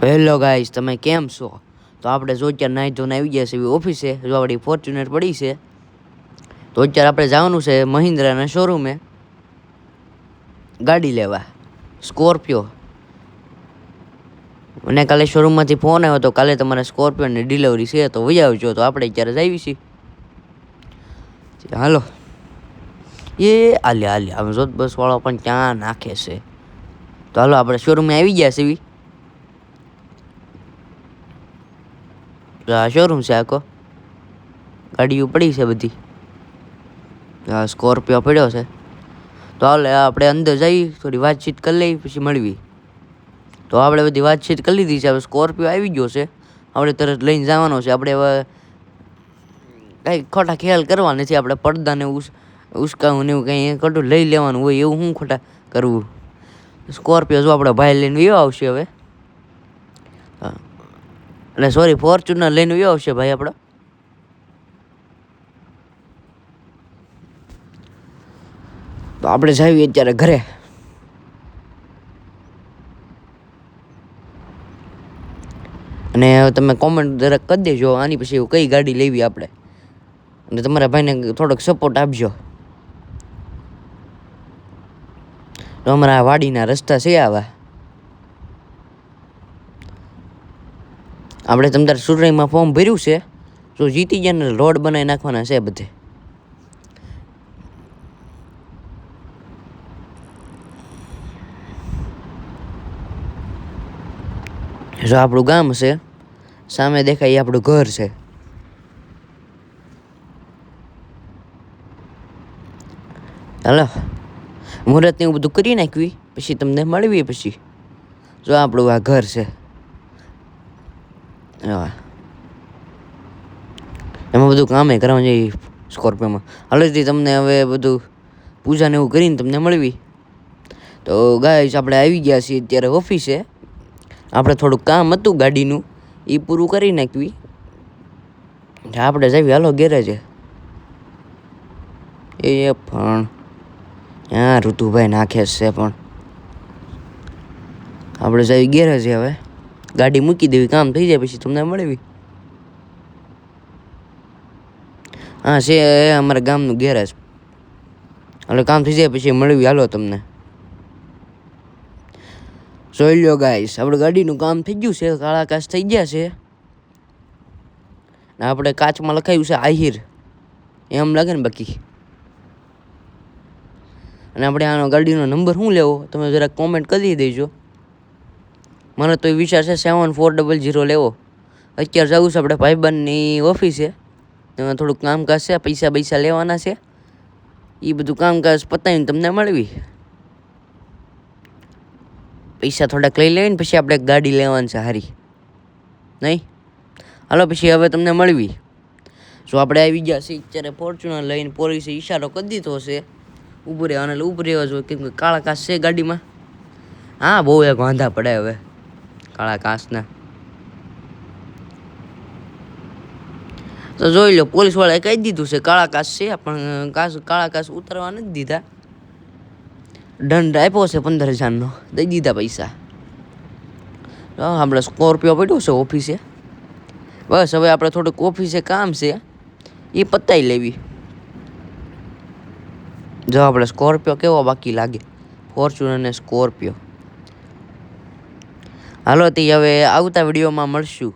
Hello guys, તમે કેમ છો? તો આપણે જો અત્યારે નાહી ધોઈને આવી ગયા છે એવી ઓફિસે. જો આપણી ફોર્ચ્યુનર પડી છે. તો અત્યારે આપણે જવાનું છે મહિન્દ્રાના શોરૂમે ગાડી લેવા, સ્કોર્પિયો. મને કાલે શોરૂમમાંથી ફોન આવ્યો તો કાલે તમારે સ્કોર્પિયોની ડિલિવરી છે તો વહી આવજો. તો આપણે અત્યારે જઈએ છીએ. હાલો હાલે આમ જોત બસવાળો પણ ક્યાં નાખે છે. તો હાલો આપણે શોરૂમે આવી ગયા છે. શોરૂમ છે આખો, ગાડીઓ પડી છે બધી. સ્કોર્પિયો પડ્યો છે. તો હાલે આપણે અંદર જઈ થોડી વાતચીત કરી લઈ પછી મળવી. તો આપણે બધી વાતચીત કરી લીધી છે. હવે સ્કોર્પિયો આવી ગયો છે, આપણે તરત લઈને જવાનો છે. આપણે હવે કંઈ ખોટા ખ્યાલ કરવા નથી. આપણે પડદાને ઉસકાવું ને એવું કંઈ ખોટું લઈ લેવાનું હોય એવું શું ખોટા કરવું. સ્કોર્પિયો જો આપણે ભાઈ લઈને વિયો આવશે હવે, એટલે સોરી ફોર્ચ્યુનર લઈને વિયો આવશે ભાઈ આપણો. તો આપણે જઈએ અત્યારે ઘરે. અને તમે કોમેન્ટ જરાક કરી દેજો આની પછી કઈ ગાડી લેવી આપણે, અને તમારા ભાઈને થોડોક સપોર્ટ આપજો. તો અમારા વાડીના રસ્તા છે આવા. આપણે તમારે ચૂંટણીમાં ફોર્મ ભર્યું છે. જો જીતી ગયા ને રોડ બનાવી નાખવાના છે બધે. જો આપણું ગામ છે, સામે દેખાય આપણું ઘર છે. હાલો મુહૂર્ત ને એવું બધું કરી નાખવી પછી તમને મળવી. પછી જો આપણું આ ઘર છે. એમાં બધું કામે કરવાનું છે સ્કોર્પિયોમાં. હાલેથી તમને હવે બધું પૂજાને એવું કરીને તમને મળવી. તો ગાઈસ આપણે આવી ગયા છીએ અત્યારે ઓફિસે. આપણે થોડુંક કામ હતું ગાડીનું, એ પૂરું કરી નાખવી. આપણે જઈએ હાલો ગેરેજે. એ પણ હા ઋતુભાઈ નાખે છે, પણ આપણે જઈએ ગેરેજે. હવે ગાડી મૂકી દેવી, કામ થઈ જાય પછી તમને મળવી. હા છે અમારા ગામનું ગેરેજ. એટલે કામ થઈ જાય પછી મળવી. હાલો તમને જોઈ લો ગાઈસ, આપણે ગાડીનું કામ થઈ ગયું છે. કાળા કાચ થઈ ગયા છે. આપણે કાચમાં લખાયું છે આહિર, એમ લાગે ને બાકી. અને આપણે આનો ગાડીનો નંબર શું લેવો તમે જરાક કોમેન્ટ કરી દેજો. મને તો એ વિચાર છે 7400 લેવો. અત્યારે જવું છે આપણે ભાઈબંધની ઓફિસે. એમાં થોડુંક કામકાજ છે, પૈસા લેવાના છે. એ બધું કામકાજ પતાવીને તમને મળવી. પૈસા થોડાક લઈ લેવીને પછી આપણે ગાડી લેવાની છે હારી, નહીં? હાલો પછી હવે તમને મળવી. જો આપણે આવી ગયા છીએ અત્યારે ફોર્ચ્યુનર લઈને. પોલીસે ઈશારો કરી દીધો છે ઊભું રહેવાનો, એટલે ઊભું રહેવા જોઈએ કેમ કે કાળા કાચ છે ગાડીમાં. હા બહુ એક વાંધા પડે હવે કાળા કાચના. તો જોઈ લો પોલીસવાળાએ કહી દીધું છે કાળા કાચ છે, પણ કાળા કાચ ઉતારવા નથી દીધા. દંડ આપ્યો છે 15,000નો, દઈ દીધા પૈસા. આપણે સ્કોર્પિયો પડ્યો છે ઓફિસે. બસ હવે આપણે થોડુંક ઓફિસે કામ છે, એ પતાવી લેવી. જો આપણે સ્કોર્પિયો કેવો બાકી લાગે, ફોર્ચ્યુનર ને સ્કોર્પિયો. હાલો તે હવે આવતા વિડીયોમાં મળશું.